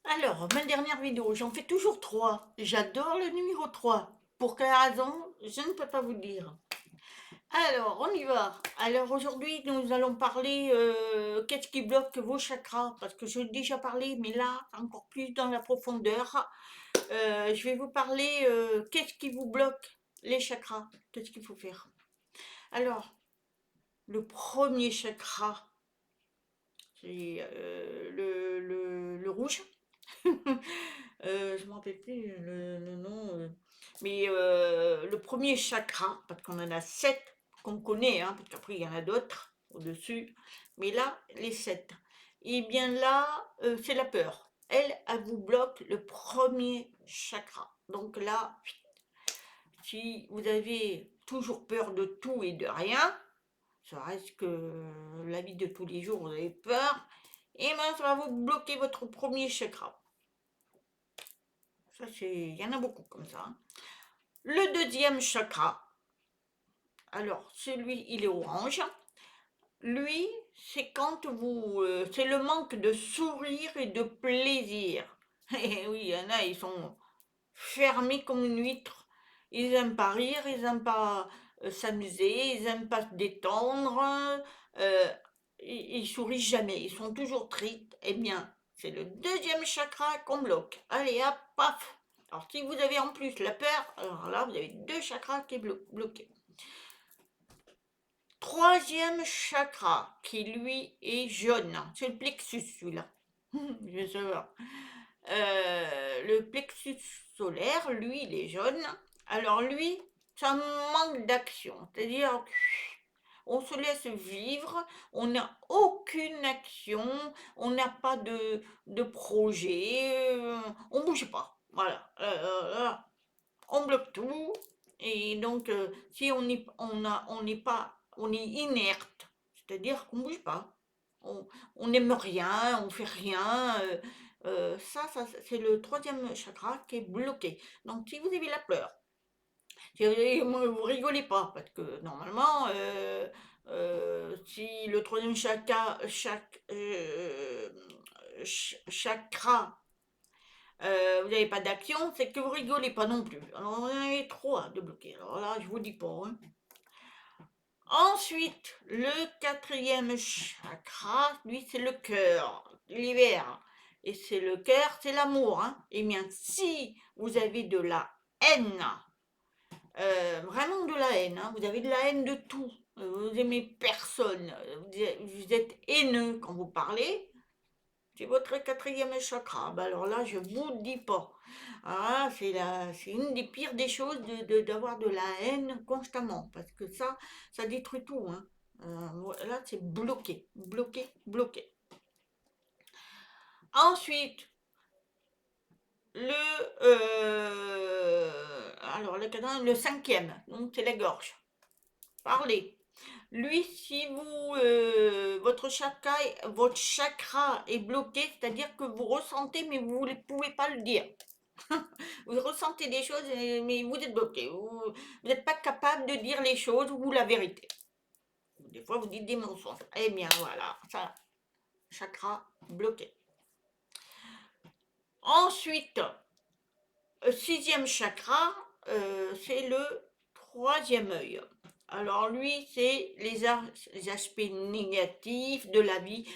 Alors, ma dernière vidéo, j'en fais toujours 3. J'adore le numéro 3. Pour quelle raison? Je ne peux pas vous dire. Alors, on y va. Alors, aujourd'hui, nous allons parler qu'est-ce qui bloque vos chakras. Parce que j'ai déjà parlé, mais là, encore plus dans la profondeur. Je vais vous parler qu'est-ce qui vous bloque les chakras. Qu'est-ce qu'il faut faire? Alors, le premier chakra, c'est le rouge. Je ne me rappelle plus le nom. Mais le premier chakra, parce qu'on en a 7 qu'on connaît, hein, parce qu'après il y en a d'autres au-dessus. Mais là, les 7. Et bien là, c'est la peur. Elle vous bloque le premier chakra. Donc là, si vous avez toujours peur de tout et de rien, ça reste que la vie de tous les jours, vous avez peur, et ben ça va vous bloquer votre premier chakra. Ça, il y en a beaucoup comme ça, hein. Le deuxième chakra, alors celui, il est orange. Lui, c'est quand vous, c'est le manque de sourire et de plaisir. Et oui, il y en a, ils sont fermés comme une huître. Ils aiment pas rire, ils aiment pas s'amuser, ils aiment pas se détendre. euh, ils sourient jamais, ils sont toujours tristes. Eh bien, c'est le deuxième chakra qu'on bloque. Allez, hop, paf. Alors, si vous avez en plus la peur, alors là, vous avez deux chakras qui est bloqués. Troisième chakra, qui lui est jaune, c'est le plexus celui-là. Je vais savoir. Le plexus solaire, lui, il est jaune. Alors lui, ça manque d'action. C'est-à-dire, on se laisse vivre, on n'a aucune action, on n'a pas de projet, on bouge pas. Voilà. On bloque tout. Et donc, si on n'est pas, on est inerte, c'est-à-dire qu'on bouge pas. On n'aime rien, on fait rien. Ça, c'est le troisième chakra qui est bloqué. Donc, si vous avez la peur, si vous rigolez pas, parce que normalement, si le troisième chakra, vous n'avez pas d'action, c'est que vous rigolez pas non plus. Alors, vous en avez trois de bloquer. Alors là, je vous dis pas, hein. Ensuite, le quatrième chakra, lui, c'est le cœur, l'hiver. Et c'est le cœur, c'est l'amour, hein. Et bien, si vous avez de la haine, vraiment de la haine, hein, vous avez de la haine de tout, vous aimez personne, vous êtes haineux quand vous parlez, c'est votre quatrième chakra. Ben alors là, je vous dis pas. Ah, c'est une des pires des choses d'avoir de la haine constamment, parce que ça détruit tout, hein. Là, c'est bloqué, bloqué, bloqué. Ensuite, le cinquième, donc c'est la gorge. Parlez. Lui, si votre chakra est bloqué, c'est-à-dire que vous ressentez, mais vous ne pouvez pas le dire. Vous ressentez des choses, mais vous êtes bloqué. Vous n'êtes pas capable de dire les choses ou la vérité. Des fois, vous dites des mensonges. Eh bien, voilà, ça, chakra bloqué. Ensuite, sixième chakra, c'est le troisième œil. Alors lui, c'est les aspects négatifs de la vie.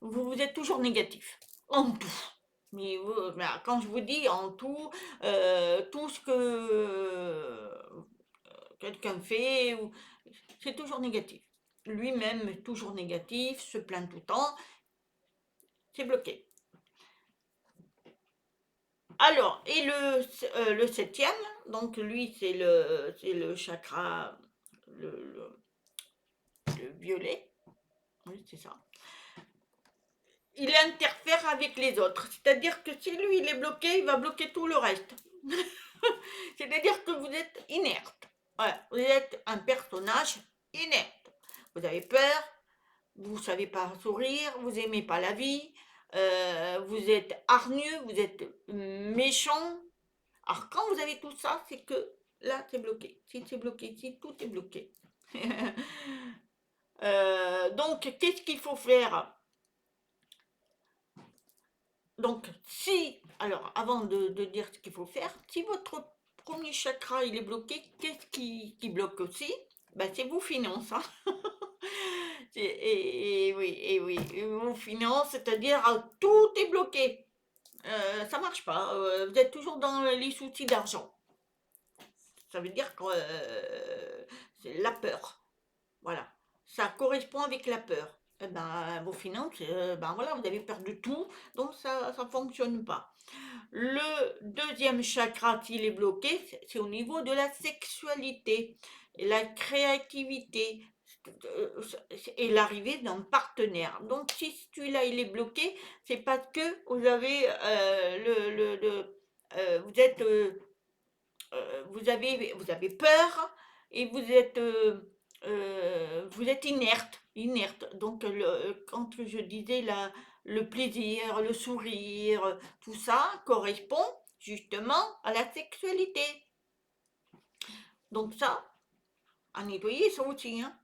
Vous êtes toujours négatif, en tout. Mais quand je vous dis en tout, tout ce que quelqu'un fait, c'est toujours négatif. Lui-même est toujours négatif, se plaint tout le temps, c'est bloqué. Alors, et le septième, donc lui, c'est le chakra, le, le violet, oui, c'est ça. Il interfère avec les autres, c'est-à-dire que si lui, il est bloqué, il va bloquer tout le reste. C'est-à-dire que vous êtes inerte. Voilà, vous êtes un personnage inerte. Vous avez peur, vous ne savez pas sourire, vous n'aimez pas la vie, vous êtes hargneux, vous êtes méchant. Alors quand vous avez tout ça, c'est que là, c'est bloqué. Si c'est bloqué ici, tout est bloqué. Donc, qu'est-ce qu'il faut faire? Donc, si, alors avant de dire ce qu'il faut faire, si votre premier chakra il est bloqué, qu'est-ce qui bloque aussi? Ben, c'est vos finances, hein. Et oui, vos finances, c'est-à-dire tout est bloqué. Ça marche pas. Vous êtes toujours dans les soucis d'argent. Ça veut dire que c'est la peur. Voilà. Ça correspond avec la peur. Eh ben, vos finances, ben voilà, vous avez peur de tout, donc ça ne fonctionne pas. Le deuxième chakra, s'il est bloqué, c'est au niveau de la sexualité, et la créativité et l'arrivée d'un partenaire. Donc si celui-là il est bloqué, c'est parce que vous avez vous êtes vous avez peur et vous êtes inerte. Donc, quand je disais le plaisir, le sourire, tout ça correspond justement à la sexualité. Donc ça, à nettoyer ça aussi, hein.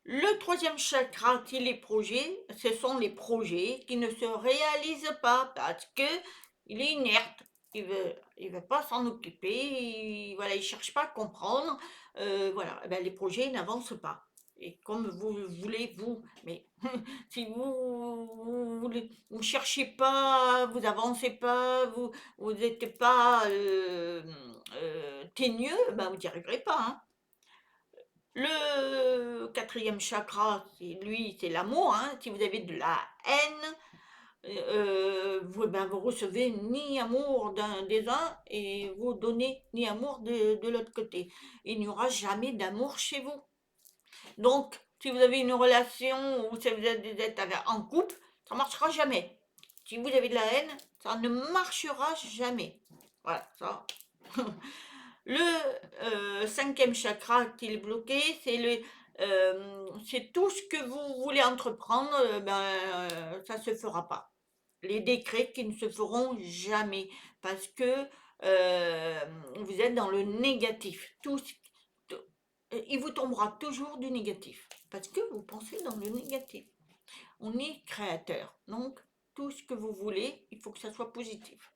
Le troisième chakra, c'est les projets. Ce sont les projets qui ne se réalisent pas parce que il est inerte. Il veut pas s'en occuper. Voilà, il cherche pas à comprendre. Voilà, eh ben, les projets n'avancent pas. Et comme vous voulez, vous, mais si vous cherchez pas, vous avancez pas, vous n'êtes pas teigneux, ben vous n'y arriverez pas, hein. Le quatrième chakra, c'est l'amour, hein. Si vous avez de la haine, ben, vous recevez ni amour des uns et vous donnez ni amour de l'autre côté. Il n'y aura jamais d'amour chez vous. Donc, si vous avez une relation ou si vous êtes en couple, ça ne marchera jamais. Si vous avez de la haine, ça ne marchera jamais. Voilà, ça. Le cinquième chakra qui est bloqué, c'est tout ce que vous voulez entreprendre, ça se fera pas. Les décrets qui ne se feront jamais parce que euh, vous êtes dans le négatif. Il vous tombera toujours du négatif parce que vous pensez dans le négatif. On est créateur, donc tout ce que vous voulez, il faut que ça soit positif.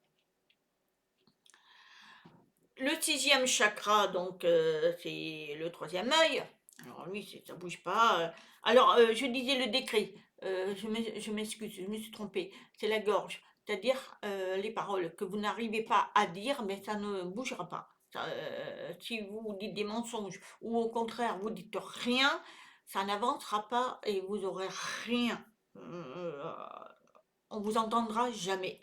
Le sixième chakra, donc c'est le troisième œil. Alors lui, ça bouge pas. Alors je disais le décret. Je m'excuse, je me suis trompée. C'est la gorge, c'est-à-dire les paroles que vous n'arrivez pas à dire, mais ça ne bougera pas. Si vous dites des mensonges ou au contraire vous dites rien, ça n'avancera pas et vous aurez rien. Euh, on vous entendra jamais.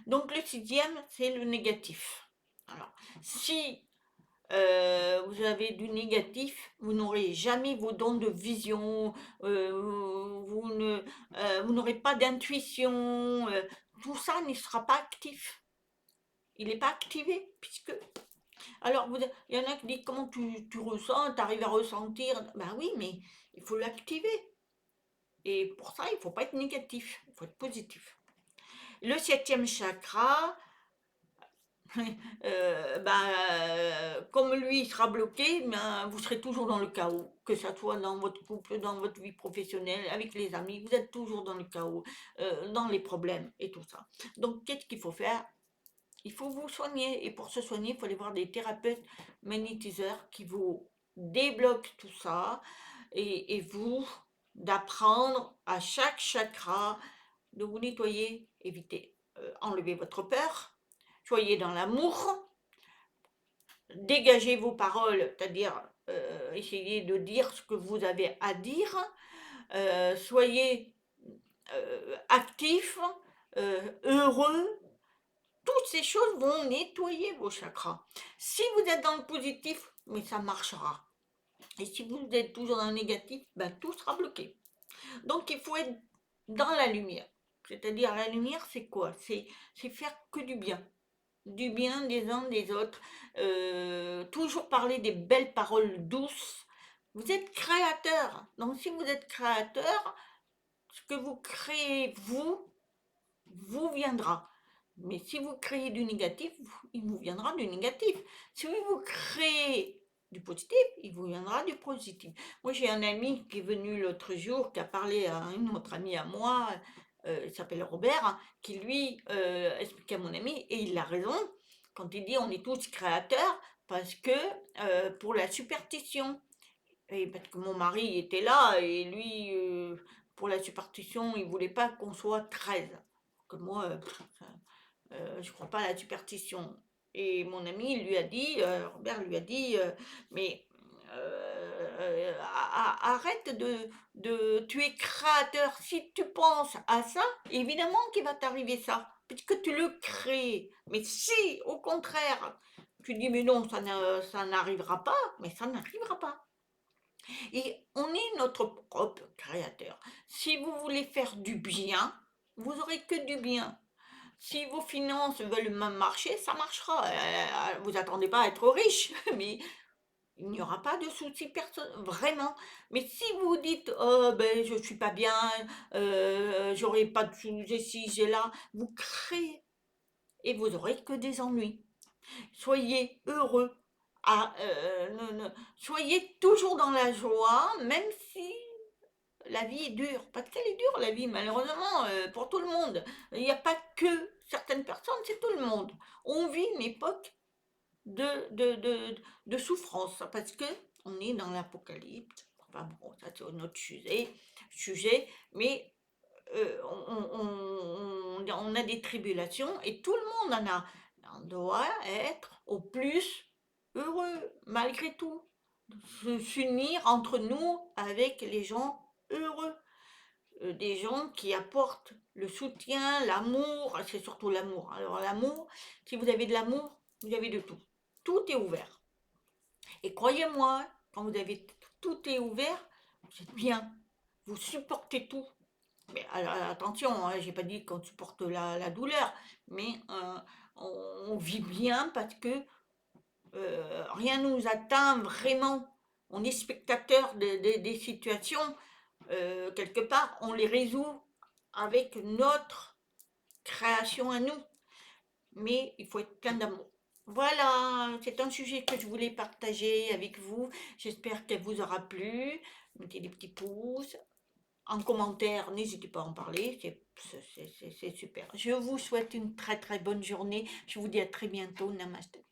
Donc le sixième, c'est le négatif. Alors, si vous avez du négatif, vous n'aurez jamais vos dons de vision, vous n'aurez pas d'intuition, tout ça ne sera pas actif. Il n'est pas activé, puisque... Alors, il y en a qui disent comment tu ressens, tu arrives à ressentir. Ben oui, mais il faut l'activer. Et pour ça, il ne faut pas être négatif, il faut être positif. Le septième chakra, comme lui il sera bloqué, ben, vous serez toujours dans le chaos, que ça soit dans votre couple, dans votre vie professionnelle, avec les amis, vous êtes toujours dans le chaos, dans les problèmes et tout ça. Donc qu'est-ce qu'il faut faire? Il faut vous soigner, et pour se soigner, il faut aller voir des thérapeutes magnétiseurs qui vous débloquent tout ça, et vous, d'apprendre à chaque chakra de vous nettoyer, éviter, enlever votre peur, soyez dans l'amour, dégagez vos paroles, c'est-à-dire essayez de dire ce que vous avez à dire, soyez actif, heureux. Toutes ces choses vont nettoyer vos chakras. Si vous êtes dans le positif, mais ça marchera. Et si vous êtes toujours dans le négatif, ben, tout sera bloqué. Donc il faut être dans la lumière. C'est-à-dire la lumière, c'est quoi? C'est faire que du bien des uns des autres, toujours parler des belles paroles douces. Vous êtes créateur. Donc si vous êtes créateur, ce que vous créez vous viendra. Mais si vous créez du négatif, il vous viendra du négatif. Si vous créez du positif, il vous viendra du positif. Moi, j'ai un ami qui est venu l'autre jour, qui a parlé à une autre amie à moi. il s'appelle Robert, hein, qui lui expliquait à mon ami, et il a raison, quand il dit on est tous créateurs, parce que pour la superstition, et parce que mon mari était là, et lui, pour la superstition, il voulait pas qu'on soit 13. Que moi, je crois pas à la superstition. Et mon ami lui a dit, Robert lui a dit, mais arrête tu es créateur. Si tu penses à ça, évidemment qu'il va t'arriver ça, puisque tu le crées. Mais si, au contraire, tu dis, mais non, ça n'arrivera pas, mais ça n'arrivera pas. Et on est notre propre créateur. Si vous voulez faire du bien, vous aurez que du bien. Si vos finances veulent marcher, ça marchera. Vous attendez pas à être riche, mais il n'y aura pas de souci vraiment. Mais si vous dites, oh, ben, je suis pas bien, j'aurai pas de sous, j'ai ci, j'ai là, vous créez et vous aurez que des ennuis. Soyez heureux. Soyez toujours dans la joie, même si la vie est dure, parce qu'elle est dure la vie, malheureusement, pour tout le monde. Il n'y a pas que certaines personnes, c'est tout le monde. On vit une époque de souffrance, parce que on est dans l'apocalypse. Enfin bon, ça c'est un autre sujet, mais on a des tribulations et tout le monde en a. On doit être au plus heureux, malgré tout. S'unir entre nous avec les gens heureux. Des gens qui apportent le soutien, l'amour, c'est surtout l'amour. Alors l'amour, si vous avez de l'amour, vous avez de tout. Tout est ouvert. Et croyez-moi, quand vous avez tout est ouvert, vous êtes bien. Vous supportez tout. Mais alors, attention, hein, j'ai pas dit qu'on supporte la douleur, mais on vit bien parce que rien ne nous atteint vraiment. On est spectateur des situations, quelque part, on les résout avec notre création à nous. Mais il faut être plein d'amour. Voilà, c'est un sujet que je voulais partager avec vous. J'espère qu'elle vous aura plu. Mettez des petits pouces. En commentaire, n'hésitez pas à en parler. C'est super. Je vous souhaite une très très bonne journée. Je vous dis à très bientôt. Namaste.